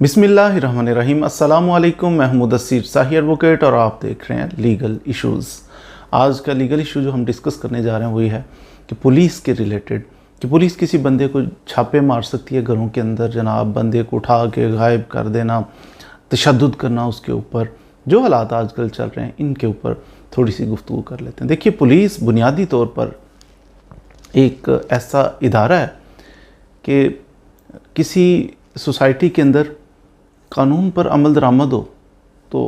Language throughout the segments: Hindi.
बिस्मिल्लाहिर्रहमानिर्रहीम। अस्सलामु अलैकुम। मैं हूं मुदस्सिर शाही एडवोकेट और आप देख रहे हैं लीगल इश्यूज़। आज का लीगल इशू जो हम डिस्कस करने जा रहे हैं वही है कि पुलिस के रिलेटेड, कि पुलिस किसी बंदे को छापे मार सकती है घरों के अंदर, जनाब बंदे को उठा के गायब कर देना, तशद्दुद करना उसके ऊपर। जो हालात आजकल चल रहे हैं इनके ऊपर थोड़ी सी गुफ्तगू कर लेते हैं। देखिए, पुलिस बुनियादी तौर पर एक ऐसा इदारा है कि किसी सोसाइटी के अंदर कानून पर अमल दरामद हो तो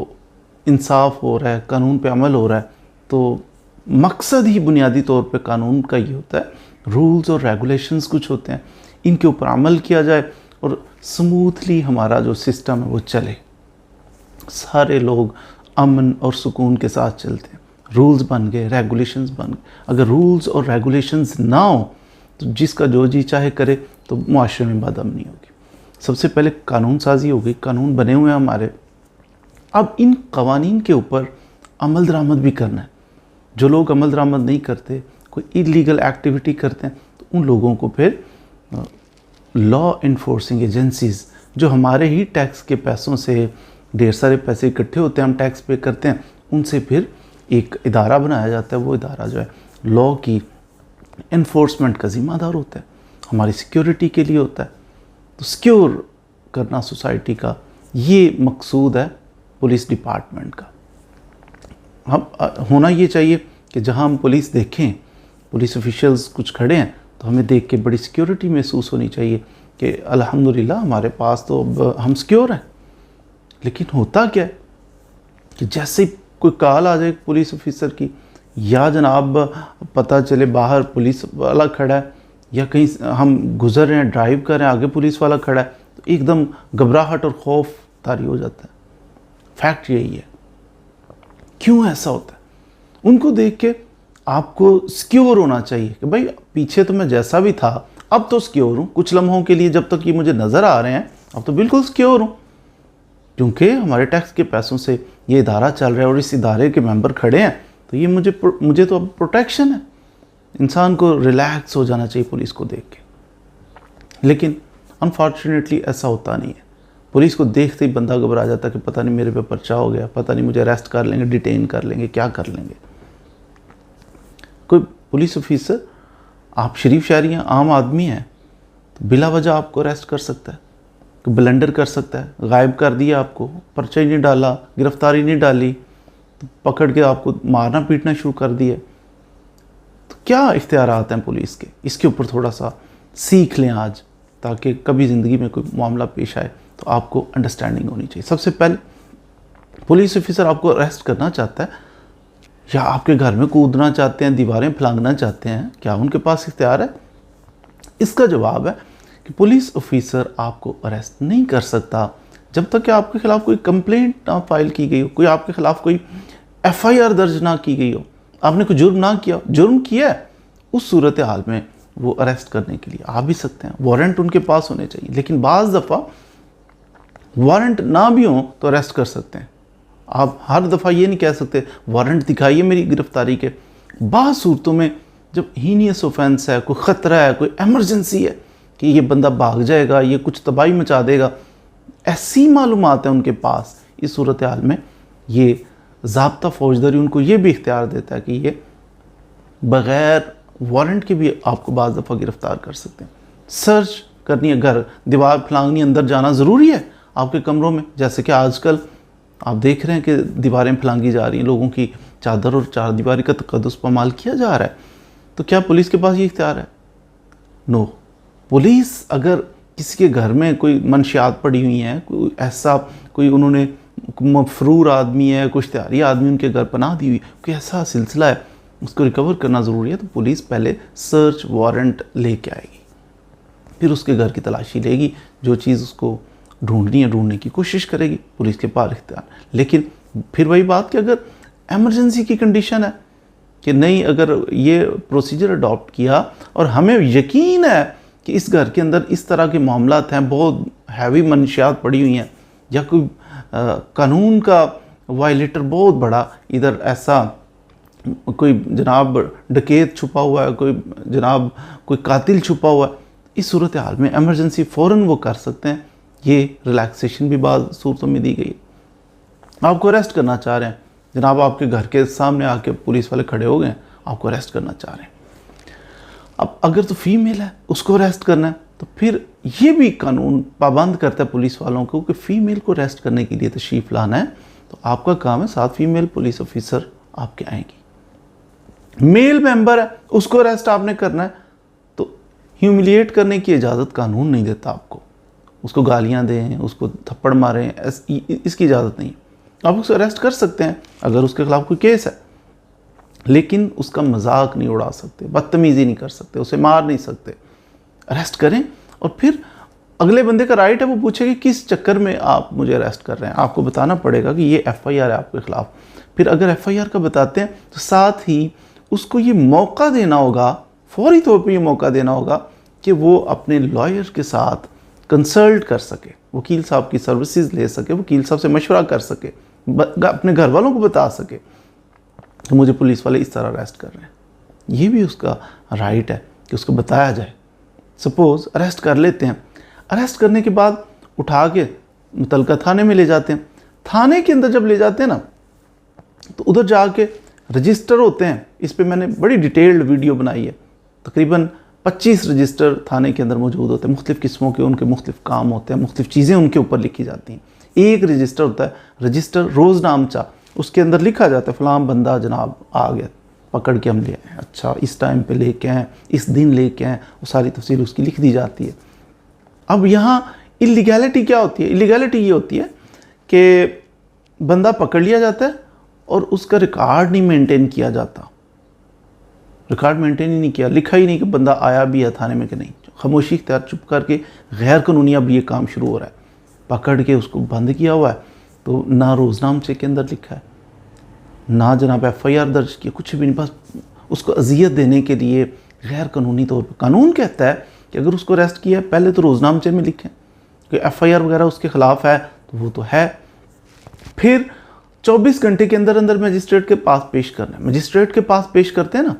इंसाफ हो रहा है, कानून पे अमल हो रहा है, तो मकसद ही बुनियादी तौर पे कानून का ही होता है। रूल्स और रेगुलेशंस कुछ होते हैं, इनके ऊपर अमल किया जाए और स्मूथली हमारा जो सिस्टम है वो चले, सारे लोग अमन और सुकून के साथ चलते हैं। रूल्स बन गए, रेगुलेशंस बन गए। अगर रूल्स और रेगुलेशंस ना हो तो जिसका जो जी चाहे करे तो मुआशरे में बदअमनी होगी। सबसे पहले कानून साजी होगी, कानून बने हुए हैं हमारे, अब इन कवानीन के ऊपर अमल दरामद भी करना है। जो लोग अमल दरामद नहीं करते, कोई इलीगल एक्टिविटी करते हैं, तो उन लोगों को फिर लॉ इन्फोर्सिंग एजेंसीज़, जो हमारे ही टैक्स के पैसों से ढेर सारे पैसे इकट्ठे होते हैं, हम टैक्स पे करते हैं, उनसे फिर एक इदारा बनाया जाता है। वो इदारा जो है लॉ की इन्फोर्समेंट का ज़िम्मेदार होता है, हमारी सिक्योरिटी के लिए होता है। तो सिक्योर करना सोसाइटी का, ये मकसूद है पुलिस डिपार्टमेंट का। हम होना ये चाहिए कि जहां हम पुलिस देखें, पुलिस ऑफिशियल्स कुछ खड़े हैं, तो हमें देख के बड़ी सिक्योरिटी महसूस होनी चाहिए कि अल्हम्दुलिल्लाह हमारे पास तो अब हम सिक्योर हैं। लेकिन होता क्या है कि जैसे कोई कॉल आ जाए पुलिस ऑफिसर की, या जनाब पता चले बाहर पुलिस वाला खड़ा है, या कहीं हम गुजर रहे हैं, ड्राइव कर रहे हैं, आगे पुलिस वाला खड़ा है, तो एकदम घबराहट और खौफ तारी हो जाता है। फैक्ट यही है। क्यों ऐसा होता है? उनको देख के आपको सिक्योर होना चाहिए कि भाई पीछे तो मैं जैसा भी था, अब तो सिक्योर हूँ। कुछ लम्हों के लिए जब तक ये मुझे नज़र आ रहे हैं, अब तो बिल्कुल सिक्योर हूँ, क्योंकि हमारे टैक्स के पैसों से ये इदारा चल रहा है और इस इदारे के मेंबर खड़े हैं, तो ये मुझे तो अब प्रोटेक्शन है। इंसान को रिलैक्स हो जाना चाहिए पुलिस को देख के। लेकिन अनफॉर्चुनेटली ऐसा होता नहीं है। पुलिस को देखते ही बंदा घबरा जाता है कि पता नहीं मेरे पे पर्चा हो गया, पता नहीं मुझे अरेस्ट कर लेंगे, डिटेन कर लेंगे, क्या कर लेंगे। कोई पुलिस ऑफिसर, आप शरीफ शहरी हैं, आम आदमी हैं, तो बिला वजह आपको अरेस्ट कर सकता है, कोई ब्लंडर कर सकता है, गायब कर दिया आपको, पर्चा ही नहीं डाला, गिरफ्तारी नहीं डाली, तो पकड़ के आपको मारना पीटना शुरू कर दिया। तो क्या इख्तियारात हैं पुलिस के, इसके ऊपर थोड़ा सा सीख लें आज, ताकि कभी ज़िंदगी में कोई मामला पेश आए तो आपको अंडरस्टैंडिंग होनी चाहिए। सबसे पहले पुलिस ऑफिसर आपको अरेस्ट करना चाहता है या आपके घर में कूदना चाहते हैं, दीवारें फलांगना चाहते हैं, क्या उनके पास इख्तियार है? इसका जवाब है कि पुलिस ऑफिसर आपको अरेस्ट नहीं कर सकता जब तक कि आपके खिलाफ कोई कंप्लेंट ना फाइल की गई हो, कोई आपके खिलाफ कोई FIR दर्ज ना की गई हो, आपने कोई जुर्म ना किया। जुर्म किया है, उस सूरत हाल में वो अरेस्ट करने के लिए आ भी सकते हैं। वारंट उनके पास होने चाहिए, लेकिन बाज़ दफ़ा वारंट ना भी हो तो अरेस्ट कर सकते हैं। आप हर दफ़ा ये नहीं कह सकते वारंट दिखाइए मेरी गिरफ्तारी के। बाज़ सूरतों में जब हीनियस ऑफेंस है, कोई ख़तरा है, कोई एमरजेंसी है कि ये बंदा भाग जाएगा, ये कुछ तबाही मचा देगा, ऐसी मालूमात है उनके पास, इस सूरत हाल में ये ज़ाब्ता फौजदारी उनको ये भी इख्तियार देता है कि ये बग़ैर वारंट के भी आपको बाज़ दफ़ा गिरफ़्तार कर सकते हैं। सर्च करनी है, घर दीवार फलांगनी, अंदर जाना ज़रूरी है आपके कमरों में, जैसे कि आजकल आप देख रहे हैं कि दीवारें फलांगी जा रही हैं, लोगों की चादर और चार दीवारी का तक़द्दुस पामाल किया जा रहा है। तो क्या पुलिस के पास ये इख्तियार है? नो। पुलिस अगर किसी के घर में कोई मनशियात पड़ी हुई हैं, कोई ऐसा कोई उन्होंने मफरूर आदमी है, कुछ इश्तिहारी आदमी उनके घर पनाह दी हुई, कोई ऐसा सिलसिला है, उसको रिकवर करना ज़रूरी है, तो पुलिस पहले सर्च वारंट लेके आएगी, फिर उसके घर की तलाशी लेगी, जो चीज़ उसको ढूंढनी है ढूंढने की कोशिश करेगी, पुलिस के पास इख्तियार। लेकिन फिर वही बात कि अगर एमरजेंसी की कंडीशन है कि नहीं, अगर ये प्रोसीजर अडॉप्ट किया और हमें यकीन है कि इस घर के अंदर इस तरह के मामलात हैं, बहुत हैवी मनशियात पड़ी हुई हैं, या कोई कानून का वायलेटर बहुत बड़ा, इधर ऐसा कोई जनाब डकैत छुपा हुआ है, कोई जनाब कोई कातिल छुपा हुआ है, इस सूरत हाल में एमरजेंसी फ़ौरन वो कर सकते हैं ये रिलैक्सेशन भी बाद सूरतों में दी गई। आपको अरेस्ट करना चाह रहे हैं जनाब, आपके घर के सामने आके पुलिस वाले खड़े हो गए, आपको अरेस्ट करना चाह रहे हैं। अब अगर तो फीमेल है उसको अरेस्ट करना है, तो फिर ये भी कानून पाबंद करता है पुलिस वालों को कि फीमेल को अरेस्ट करने के लिए तशरीफ़ लाना है, तो आपका काम है 7 फीमेल पुलिस ऑफिसर आपके आएंगी। मेल मेंबर है उसको अरेस्ट आपने करना है, तो ह्यूमिलिएट करने की इजाज़त कानून नहीं देता आपको। उसको गालियां दें, उसको थप्पड़ मारें, इसकी इजाज़त नहीं। आप उसको अरेस्ट कर सकते हैं अगर उसके खिलाफ कोई केस है, लेकिन उसका मजाक नहीं उड़ा सकते, बदतमीज़ी नहीं कर सकते, उसे मार नहीं सकते। अरेस्ट करें और फिर अगले बंदे का राइट है वो पूछे कि किस चक्कर में आप मुझे अरेस्ट कर रहे हैं। आपको बताना पड़ेगा कि ये FIR है आपके खिलाफ। फिर अगर FIR का बताते हैं तो साथ ही उसको ये मौका देना होगा, फौरी तौर पे ये मौका देना होगा कि वो अपने लॉयर के साथ कंसल्ट कर सके, वकील साहब की सर्विसेज ले सके, वकील साहब से मशवरा कर सके, अपने घर वालों को बता सके कि मुझे पुलिस वाले इस तरह अरेस्ट कर रहे हैं। ये भी उसका राइट है कि उसको बताया जाए। सपोज़ अरेस्ट कर लेते हैं, अरेस्ट करने के बाद उठा के मुतलका थाने में ले जाते हैं। थाने के अंदर जब ले जाते हैं ना, तो उधर जाके रजिस्टर होते हैं। इस पे मैंने बड़ी डिटेल्ड वीडियो बनाई है। तकरीबन 25 रजिस्टर थाने के अंदर मौजूद होते हैं, मुख्तलिफ़ किस्मों के, उनके मुख्तलिफ़ काम होते हैं, मुख्तलिफ़ चीज़ें उनके ऊपर लिखी जाती हैं। एक रजिस्टर होता है रजिस्टर रोज़नामचा, उसके अंदर लिखा जाता है फ़लाँ बंदा जनाब आ गया, पकड़ के हम ले आए, अच्छा इस टाइम पे लेके आए, इस दिन लेके आए, वो सारी तफसील उसकी लिख दी जाती है। अब यहाँ इलीगैलिटी क्या होती है? इलीगैलिटी ये होती है कि बंदा पकड़ लिया जाता है और उसका रिकॉर्ड नहीं मेंटेन किया जाता। रिकॉर्ड मेंटेन ही नहीं किया, लिखा ही नहीं कि बंदा आया भी है थाने में कि नहीं। खामोशी इख्तियार, चुप करके गैर कानूनी अब ये काम शुरू हो रहा है। पकड़ के उसको बंद किया हुआ है, तो ना रोज़नामचे के अंदर लिखा है, ना जनाब FIR दर्ज किया, कुछ भी नहीं। बस उसको अजियत देने के लिए गैर कानूनी तौर पर कानून कहता है कि अगर उसको अरेस्ट किया पहले तो रोज़नामचे में लिखें कि FIR वगैरह उसके ख़िलाफ़ है, तो वो तो है। फिर 24 घंटे के अंदर अंदर मजिस्ट्रेट के पास पेश करना है। मजिस्ट्रेट के पास पेश करते हैं ना,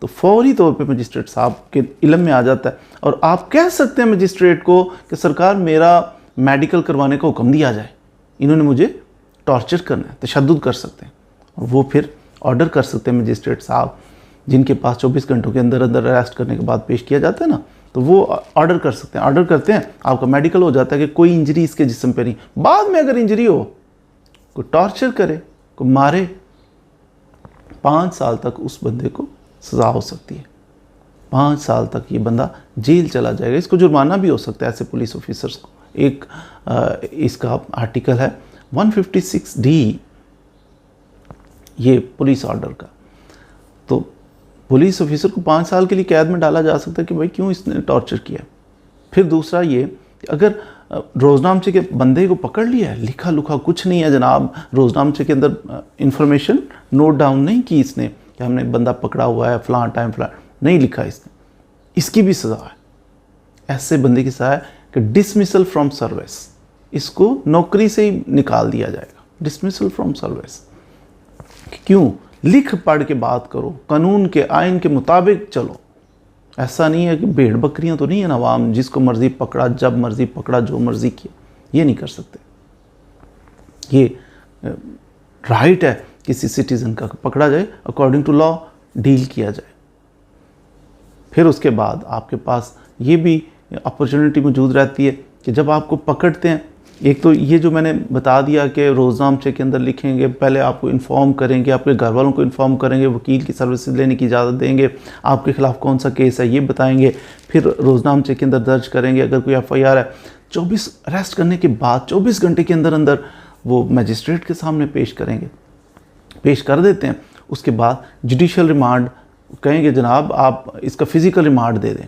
तो फौरी तौर पे मजिस्ट्रेट साहब के इल्म में आ जाता है और आप कह सकते हैं मजिस्ट्रेट को कि सरकार मेरा मेडिकल करवाने का हुक्म दिया जाए, इन्होंने मुझे टॉर्चर करना है, तशद्दुद कर सकते हैं। और वो फिर ऑर्डर कर सकते हैं मजिस्ट्रेट साहब, जिनके पास 24 घंटों के अंदर अंदर अरेस्ट करने के बाद पेश किया जाता है ना, तो वो ऑर्डर कर सकते हैं। ऑर्डर करते हैं, आपका मेडिकल हो जाता है कि कोई इंजरी इसके जिस्म पे नहीं। बाद में अगर इंजरी हो, कोई टॉर्चर करे, कोई मारे, 5 साल तक उस बंदे को सज़ा हो सकती है। 5 साल तक ये बंदा जेल चला जाएगा। इसको जुर्माना भी हो सकता है ऐसे पुलिस ऑफिसर्स को। एक इसका आर्टिकल है 156D ये पुलिस ऑर्डर का, तो पुलिस ऑफिसर को 5 साल के लिए कैद में डाला जा सकता है कि भाई क्यों इसने टॉर्चर किया। फिर दूसरा ये कि अगर रोज़नामचे के बंदे को पकड़ लिया है, लिखा लुखा कुछ नहीं है जनाब, रोज़नामचे के अंदर इंफॉर्मेशन नोट डाउन नहीं की इसने कि हमने बंदा पकड़ा हुआ है फ़लाँ टाइम फ़लाँ, नहीं लिखा इसने, इसकी भी सज़ा है। ऐसे बंदे की सज़ा है कि डिसमिसल फ्रॉम सर्विस, इसको नौकरी से ही निकाल दिया जाएगा। डिसमिसल फ्रॉम सर्विस क्यों? लिख पढ़ के बात करो, कानून के आइन के मुताबिक चलो। ऐसा नहीं है कि भेड़ बकरियां तो नहीं है ना, आवाम जिसको मर्जी पकड़ा, जब मर्जी पकड़ा, जो मर्जी किया, ये नहीं कर सकते। ये राइट है किसी सिटीज़न का, पकड़ा जाए अकॉर्डिंग टू लॉ डील किया जाए। फिर उसके बाद आपके पास ये भी अपॉर्चुनिटी मौजूद रहती है कि जब आपको पकड़ते हैं, एक तो ये जो मैंने बता दिया कि रोज़नामचे के अंदर लिखेंगे, पहले आपको इन्फॉर्म करेंगे, आपके घर वालों को इन्फॉर्म करेंगे, वकील की सर्विसेज लेने की इजाज़त देंगे, आपके ख़िलाफ़ कौन सा केस है ये बताएंगे, फिर रोज़नामचे के अंदर दर्ज करेंगे। अगर कोई FIR है, 24 अरेस्ट करने के बाद 24 घंटे के अंदर अंदर वो मजिस्ट्रेट के सामने पेश करेंगे, पेश कर देते हैं। उसके बाद जुडिशल रिमांड कहेंगे जनाब आप इसका फ़िज़िकल रिमांड दे दें।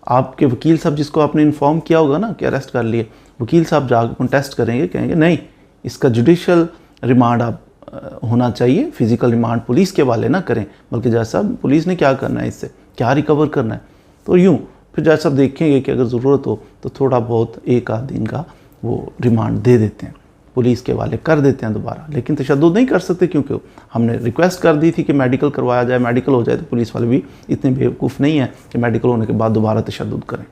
आपके वकील साहब जिसको आपने इन्फॉर्म किया होगा ना कि अरेस्ट कर लिए, वकील साहब जाकर कंटेस्ट करेंगे, कहेंगे नहीं इसका जुडिशल रिमांड आप होना चाहिए, फ़िज़िकल रिमांड पुलिस के हवाले ना करें, बल्कि जज साहब पुलिस ने क्या करना है, इससे क्या रिकवर करना है। तो यूँ फिर जज साहब देखेंगे कि अगर ज़रूरत हो तो थोड़ा बहुत 1 आध दिन का वो रिमांड दे देते हैं, पुलिस के हवाले कर देते हैं दोबारा। लेकिन तशद्दुद नहीं कर सकते क्योंकि हमने रिक्वेस्ट कर दी थी कि मेडिकल करवाया जाए, मेडिकल हो जाए, तो पुलिस वाले भी इतने बेवकूफ़ नहीं हैं कि मेडिकल होने के बाद दोबारा तशद्दुद करें।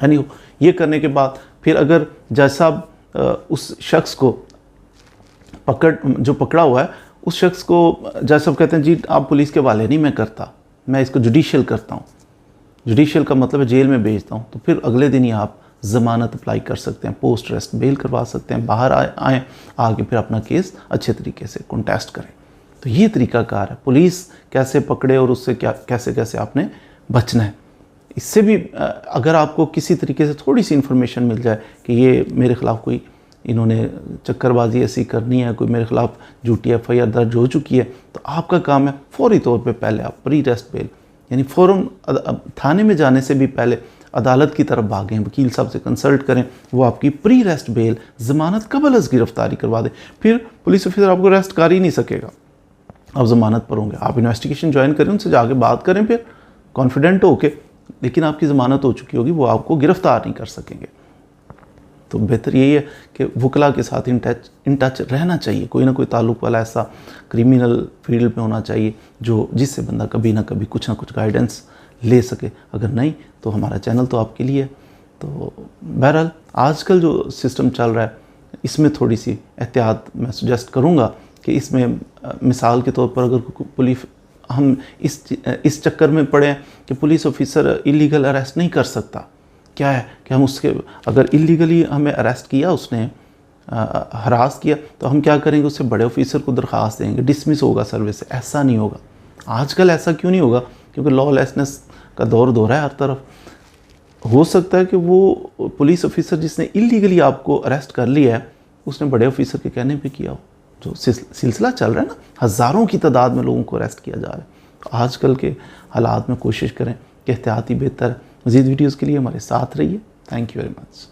यानी ये करने के बाद फिर अगर जज साहब उस शख्स को जो पकड़ा हुआ है, उस शख्स को जज साहब कहते हैं जी आप पुलिस के हवाले नहीं मैं करता, मैं इसको जुडिशियल करता हूँ। जुडिशियल का मतलब है जेल में भेजता हूँ। तो फिर अगले दिन ही आप ज़मानत अप्लाई कर सकते हैं, पोस्ट अरेस्ट बेल करवा सकते हैं, बाहर आए आके फिर अपना केस अच्छे तरीके से कंटेस्ट करें। तो ये तरीकाकार है पुलिस कैसे पकड़े और उससे क्या कैसे आपने बचना है। इससे भी अगर आपको किसी तरीके से थोड़ी सी इन्फॉर्मेशन मिल जाए कि ये मेरे ख़िलाफ़ कोई इन्होंने चक्करबाजी ऐसी करनी है, कोई मेरे ख़िलाफ़ झूठी एफआईआर दर्ज हो चुकी है, तो आपका काम है फौरी तौर पे पहले आप प्री अरेस्ट बेल यानी फ़ौरन थाने में जाने से भी पहले अदालत की तरफ भागें, वकील साहब से कंसल्ट करें, वो आपकी प्री अरेस्ट बेल ज़मानत कबल अज़ गिरफ्तारी करवा दें। फिर पुलिस ऑफिसर आपको अरेस्ट कर ही नहीं सकेगा, आप ज़मानत पर होंगे। आप इन्वेस्टिगेशन ज्वाइन करें, उनसे जाके बात करें फिर कॉन्फिडेंट होके, लेकिन आपकी ज़मानत हो चुकी होगी, वो आपको गिरफ्तार नहीं कर सकेंगे। तो बेहतर यही है कि वकला के साथ इन टच रहना चाहिए। कोई ना कोई ताल्लुक़ वाला ऐसा क्रिमिनल फील्ड में होना चाहिए जिससे बंदा कभी ना कभी कुछ ना कुछ गाइडेंस ले सके। अगर नहीं तो हमारा चैनल तो आपके लिए है। तो बहरहाल आजकल जो सिस्टम चल रहा है इसमें थोड़ी सी एहतियात मैं सजेस्ट करूँगा कि इसमें मिसाल के तौर पर अगर पुलिस हम इस चक्कर में पड़े हैं कि पुलिस ऑफिसर इलीगल अरेस्ट नहीं कर सकता। क्या है कि हम उसके अगर इलीगली हमें अरेस्ट किया, उसने हरास किया, तो हम क्या करेंगे, उससे बड़े ऑफिसर को दरख्वास्त देंगे, डिसमिस होगा सर्विस से। ऐसा नहीं होगा। आजकल ऐसा क्यों नहीं होगा? क्योंकि लॉलेसनेस का दौर हो रहा है हर तरफ। हो सकता है कि वो पुलिस ऑफिसर जिसने इलीगली आपको अरेस्ट कर लिया है उसने बड़े ऑफिसर के कहने पे किया हो। जो सिलसिला चल रहा है ना, हज़ारों की तादाद में लोगों को अरेस्ट किया जा रहा है। तो आजकल के हालात में कोशिश करें कि एहतियात ही बेहतर है। मज़ीद वीडियोज़ के लिए हमारे साथ रहिए। Thank you very much.